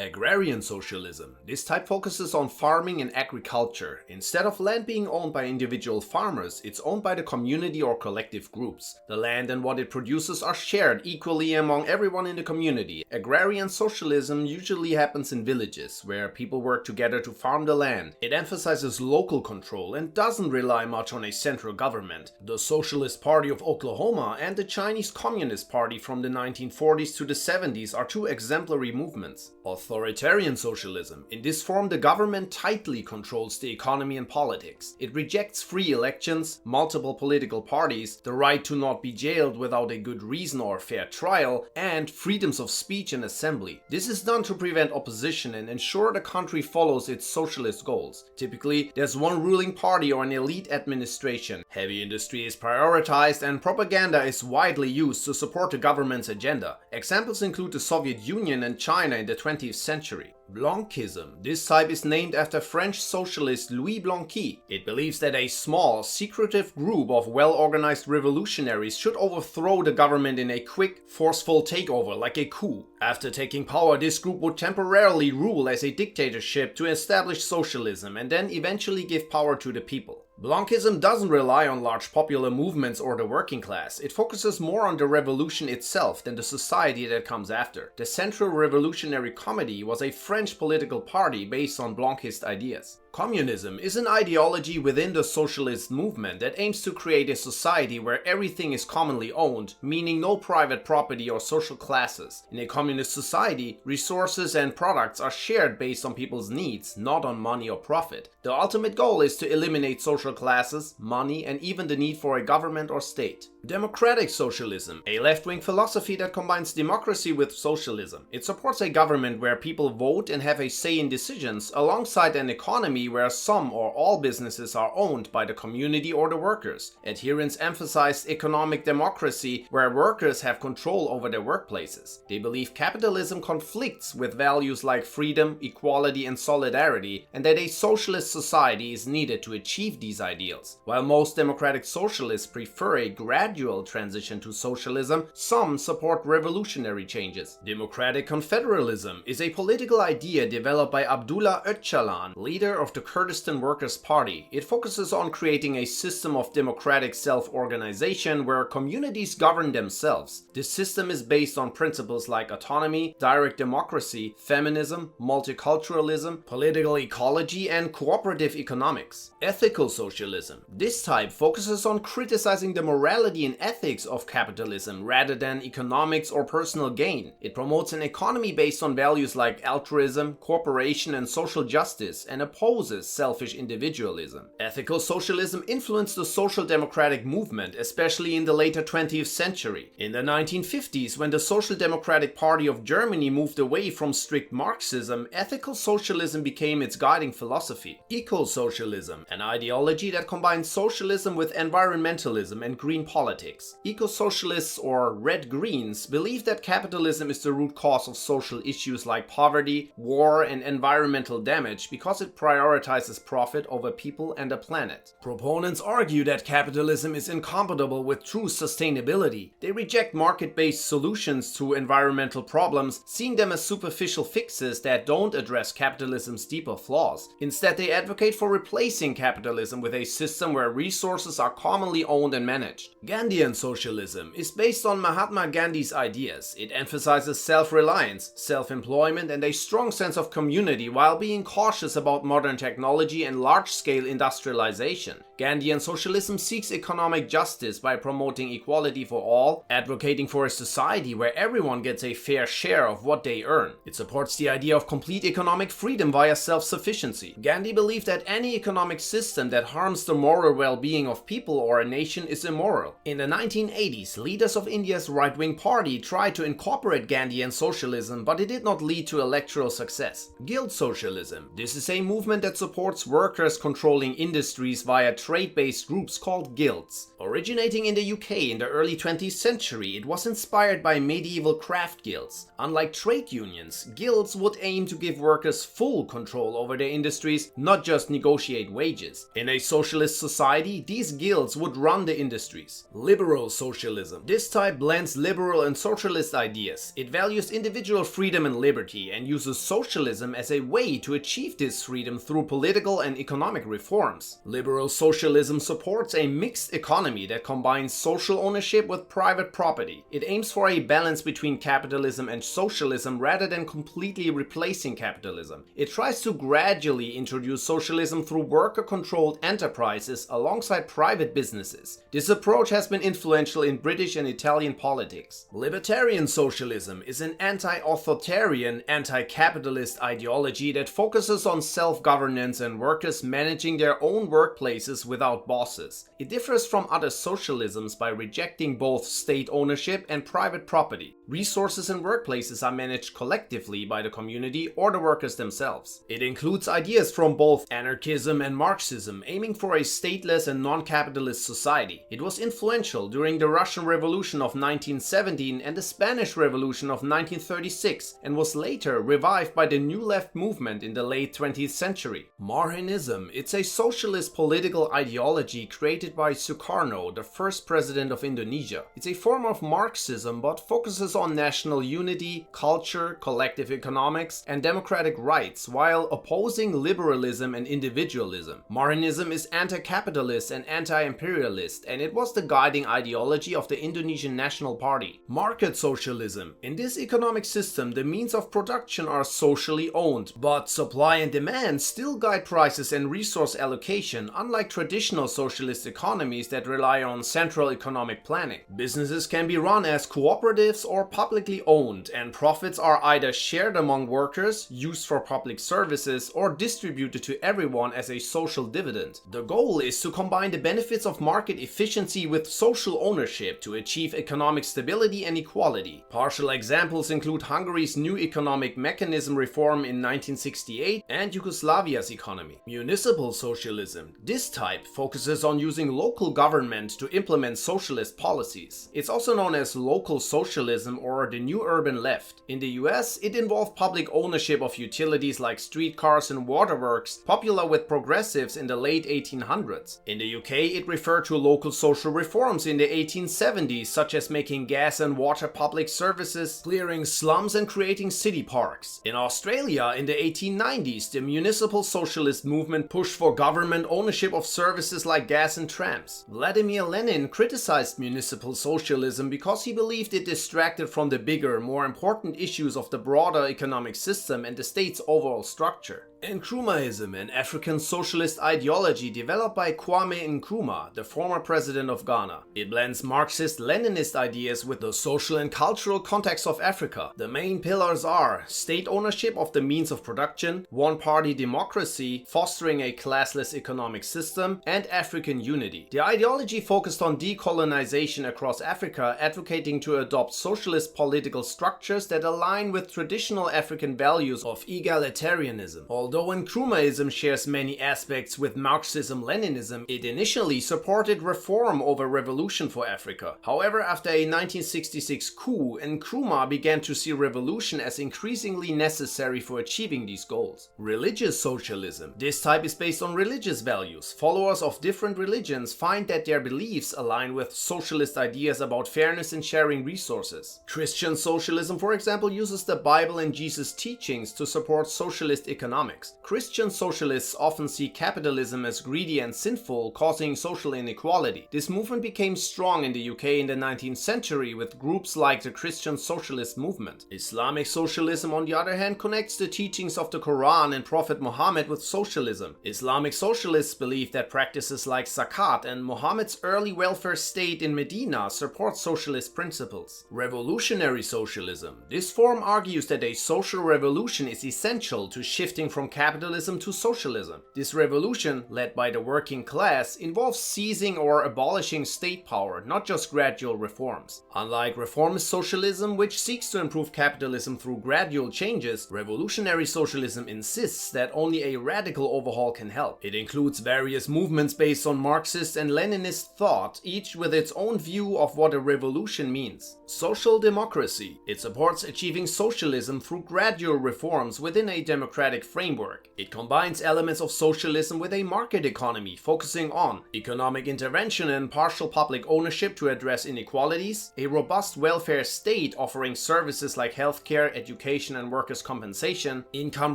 Agrarian Socialism. This type focuses on farming and agriculture. Instead of land being owned by individual farmers, it's owned by the community or collective groups. The land and what it produces are shared equally among everyone in the community. Agrarian Socialism usually happens in villages, where people work together to farm the land. It emphasizes local control and doesn't rely much on a central government. The Socialist Party of Oklahoma and the Chinese Communist Party from the 1940s to the 70s are two exemplary movements. Authoritarian Socialism. In this form, the government tightly controls the economy and politics. It rejects free elections, multiple political parties, the right to not be jailed without a good reason or fair trial, and freedoms of speech and assembly. This is done to prevent opposition and ensure the country follows its socialist goals. Typically, there's one ruling party or an elite administration. Heavy industry is prioritized and propaganda is widely used to support the government's agenda. Examples include the Soviet Union and China in the 20th century. Blanquism. This type is named after French socialist Louis Blanqui. It believes that a small, secretive group of well-organized revolutionaries should overthrow the government in a quick, forceful takeover like a coup. After taking power, this group would temporarily rule as a dictatorship to establish socialism and then eventually give power to the people. Blanquism doesn't rely on large popular movements or the working class. It focuses more on the revolution itself than the society that comes after. The Central Revolutionary Committee was a French political party based on Blanquist ideas. Communism is an ideology within the socialist movement that aims to create a society where everything is commonly owned, meaning no private property or social classes. In a communist society, resources and products are shared based on people's needs, not on money or profit. The ultimate goal is to eliminate social classes, money, and even the need for a government or state. Democratic Socialism, a left-wing philosophy that combines democracy with socialism. It supports a government where people vote and have a say in decisions, alongside an economy where some or all businesses are owned by the community or the workers. Adherents emphasize economic democracy, where workers have control over their workplaces. They believe capitalism conflicts with values like freedom, equality, and solidarity, and that a socialist society is needed to achieve these ideals. While most democratic socialists prefer a gradual transition to socialism, some support revolutionary changes. Democratic Confederalism is a political idea developed by Abdullah Öcalan, leader of the Kurdistan Workers' Party. It focuses on creating a system of democratic self-organization where communities govern themselves. This system is based on principles like autonomy, direct democracy, feminism, multiculturalism, political ecology, and cooperative economics. Ethical Socialism. This type focuses on criticizing the morality and ethics of capitalism rather than economics or personal gain. It promotes an economy based on values like altruism, cooperation, and social justice, and opposes selfish individualism. Ethical socialism influenced the social democratic movement, especially in the later 20th century. In the 1950s, when the Social Democratic Party of Germany moved away from strict Marxism, ethical socialism became its guiding philosophy. Eco-Socialism, an ideology that combines socialism with environmentalism and green politics. Eco-socialists, or Red Greens, believe that capitalism is the root cause of social issues like poverty, war, and environmental damage because it prioritizes profit over people and the planet. Proponents argue that capitalism is incompatible with true sustainability. They reject market-based solutions to environmental problems, seeing them as superficial fixes that don't address capitalism's deeper flaws. Instead, they advocate for replacing capitalism with a system where resources are commonly owned and managed. Gandhian Socialism is based on Mahatma Gandhi's ideas. It emphasizes self-reliance, self-employment, and a strong sense of community while being cautious about modern technology and large-scale industrialization. Gandhian Socialism seeks economic justice by promoting equality for all, advocating for a society where everyone gets a fair share of what they earn. It supports the idea of complete economic freedom via self-sufficiency. Gandhi believed that any economic system that harms the moral well-being of people or a nation is immoral. In the 1980s, leaders of India's right-wing party tried to incorporate Gandhian socialism, but it did not lead to electoral success. Guild Socialism. This is a movement that supports workers controlling industries via trade-based groups called guilds. Originating in the UK in the early 20th century, it was inspired by medieval craft guilds. Unlike trade unions, guilds would aim to give workers full control over their industries, not just negotiate wages. In a socialist society, these guilds would run the industries. Liberal socialism. This type blends liberal and socialist ideas. It values individual freedom and liberty and uses socialism as a way to achieve this freedom through political and economic reforms. Liberal socialism supports a mixed economy that combines social ownership with private property. It aims for a balance between capitalism and socialism rather than completely replacing capitalism. It tries to gradually introduce socialism through worker-controlled enterprises alongside private businesses. This approach has been influential in British and Italian politics. Libertarian socialism is an anti-authoritarian, anti-capitalist ideology that focuses on self-governance and workers managing their own workplaces without bosses. It differs from other socialisms by rejecting both state ownership and private property. Resources and workplaces are managed collectively by the community or the workers themselves. It includes ideas from both anarchism and Marxism, aiming for a stateless and non-capitalist society. It was influential during the Russian Revolution of 1917 and the Spanish Revolution of 1936, and was later revived by the New Left movement in the late 20th century. Marhaenism. It's a socialist political ideology created by Sukarno, the first president of Indonesia. It's a form of Marxism but focuses on national unity, culture, collective economics, and democratic rights while opposing liberalism and individualism. Marhaenism is anti-capitalist and anti-imperialist, and it was the guiding ideology of the Indonesian National Party. Market socialism. In this economic system, the means of production are socially owned, but supply and demand still guide prices and resource allocation, unlike traditional socialist economies that rely on central economic planning. Businesses can be run as cooperatives or publicly owned, and profits are either shared among workers, used for public services, or distributed to everyone as a social dividend. The goal is to combine the benefits of market efficiency with social ownership to achieve economic stability and equality. Partial examples include Hungary's new economic mechanism reform in 1968 and Yugoslavia's economy. Municipal socialism. This type focuses on using local government to implement socialist policies. It's also known as local socialism or the new urban left. In the US, it involved public ownership of utilities like streetcars and waterworks, popular with progressives in the late 1800s. In the UK, it referred to local social reforms in the 1870s, such as making gas and water public services, clearing slums and creating city parks. In Australia, in the 1890s, the Municipal Socialist movement pushed for government ownership of services like gas and trams. Vladimir Lenin criticized municipal socialism because he believed it distracted from the bigger, more important issues of the broader economic system and the state's overall structure. Nkrumaism, an African socialist ideology developed by Kwame Nkrumah, the former president of Ghana. It blends Marxist-Leninist ideas with the social and cultural context of Africa. The main pillars are state ownership of the means of production, one-party democracy, fostering a classless economic system, and African unity. The ideology focused on decolonization across Africa, advocating to adopt socialist political structures that align with traditional African values of egalitarianism. Although Nkrumaism shares many aspects with Marxism-Leninism, it initially supported reform over revolution for Africa. However, after a 1966 coup, Nkrumah began to see revolution as increasingly necessary for achieving these goals. Religious socialism. This type is based on religious values. Followers of different religions find that their beliefs align with socialist ideas about fairness and sharing resources. Christian socialism, for example, uses the Bible and Jesus' teachings to support socialist economics. Christian socialists often see capitalism as greedy and sinful, causing social inequality. This movement became strong in the UK in the 19th century with groups like the Christian Socialist movement. Islamic socialism, on the other hand, connects the teachings of the Quran and Prophet Muhammad with socialism. Islamic socialists believe that practices like zakat and Muhammad's early welfare state in Medina support socialist principles. Revolutionary socialism. This form argues that a social revolution is essential to shifting from capitalism to socialism. This revolution, led by the working class, involves seizing or abolishing state power, not just gradual reforms. Unlike reformist socialism, which seeks to improve capitalism through gradual changes, revolutionary socialism insists that only a radical overhaul can help. It includes various movements based on Marxist and Leninist thought, each with its own view of what a revolution means. Social democracy. It supports achieving socialism through gradual reforms within a democratic framework. It combines elements of socialism with a market economy, focusing on economic intervention and partial public ownership to address inequalities, a robust welfare state offering services like healthcare, education and workers' compensation, income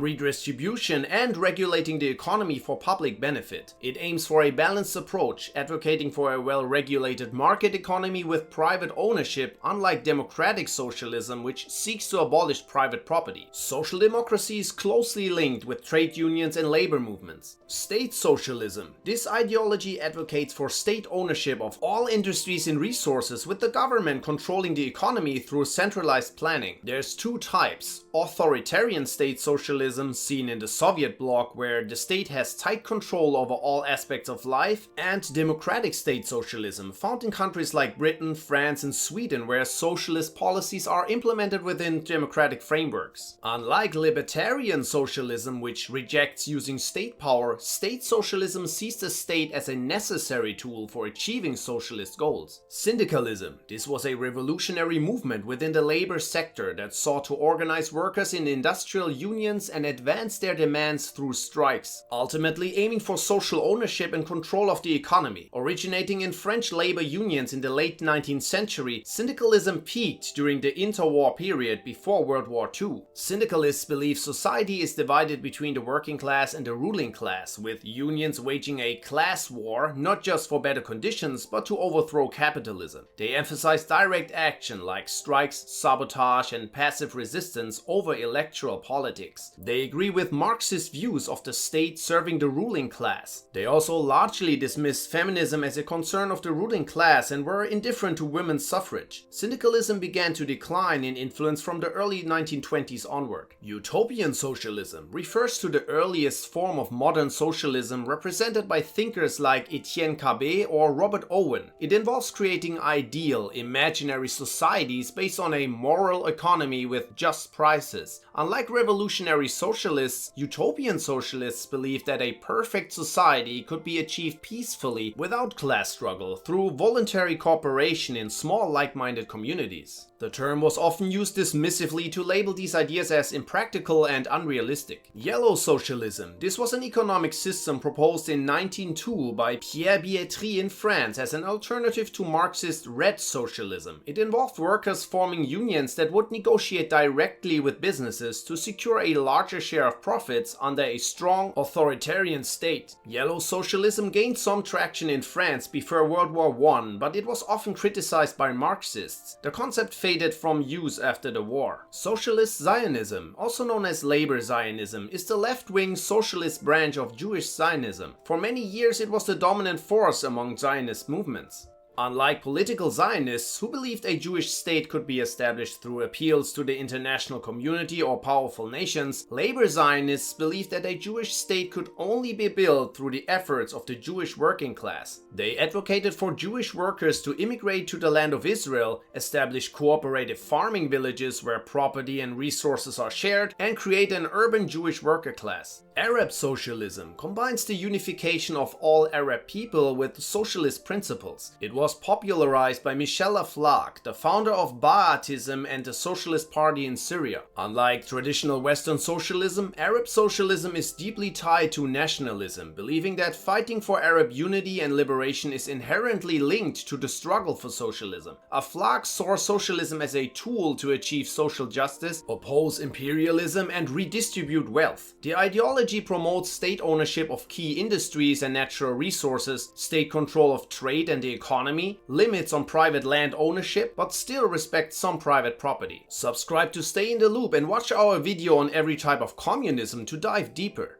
redistribution, and regulating the economy for public benefit. It aims for a balanced approach, advocating for a well-regulated market economy with private ownership, unlike democratic socialism, which seeks to abolish private property. Social democracy is closely linked with trade unions and labor movements. State socialism. This ideology advocates for state ownership of all industries and resources, with the government controlling the economy through centralized planning. There's two types: authoritarian state socialism, seen in the Soviet bloc, where the state has tight control over all aspects of life, and democratic state socialism, found in countries like Britain, France, and Sweden, where socialist policies are implemented within democratic frameworks. Unlike libertarian socialism, which rejects using state power, state socialism sees the state as a necessary tool for achieving socialist goals. Syndicalism. This was a revolutionary movement within the labor sector that sought to organize workers in industrial unions and advance their demands through strikes, ultimately aiming for social ownership and control of the economy. Originating in French labor unions in the late 19th century, syndicalism peaked during the interwar period before World War II. Syndicalists believe society is divided between the working class and the ruling class, with unions waging a class war, not just for better conditions, but to overthrow capitalism. They emphasize direct action like strikes, sabotage, and passive resistance over electoral politics. They agree with Marxist views of the state serving the ruling class. They also largely dismissed feminism as a concern of the ruling class and were indifferent to women's suffrage. Syndicalism began to decline in influence from the early 1920s onward. Utopian socialism refers to the earliest form of modern socialism, represented by thinkers like Etienne Cabet or Robert Owen. It involves creating ideal, imaginary societies based on a moral economy with just prices. Unlike revolutionary socialists, utopian socialists believe that a perfect society could be achieved peacefully without class struggle through voluntary cooperation in small like-minded communities. The term was often used dismissively to label these ideas as impractical and unrealistic. Yellow socialism. This was an economic system proposed in 1902 by Pierre Bietri in France as an alternative to Marxist red socialism. It involved workers forming unions that would negotiate directly with businesses to secure a larger share of profits under a strong authoritarian state. Yellow socialism gained some traction in France before World War I, but it was often criticized by Marxists. The concept faded from use after the war. Socialist Zionism, also known as Labor Zionism, is the left-wing socialist branch of Jewish Zionism. For many years it was the dominant force among Zionist movements. Unlike political Zionists, who believed a Jewish state could be established through appeals to the international community or powerful nations, labor Zionists believed that a Jewish state could only be built through the efforts of the Jewish working class. They advocated for Jewish workers to immigrate to the land of Israel, establish cooperative farming villages where property and resources are shared, and create an urban Jewish worker class. Arab socialism combines the unification of all Arab people with socialist principles. It was popularized by Michel Aflaq, the founder of Ba'athism and the Socialist Party in Syria. Unlike traditional Western socialism, Arab socialism is deeply tied to nationalism, believing that fighting for Arab unity and liberation is inherently linked to the struggle for socialism. Aflaq saw socialism as a tool to achieve social justice, oppose imperialism, and redistribute wealth. The ideology promotes state ownership of key industries and natural resources, state control of trade and the economy, limits on private land ownership, but still respects some private property. Subscribe to stay in the loop and watch our video on every type of communism to dive deeper.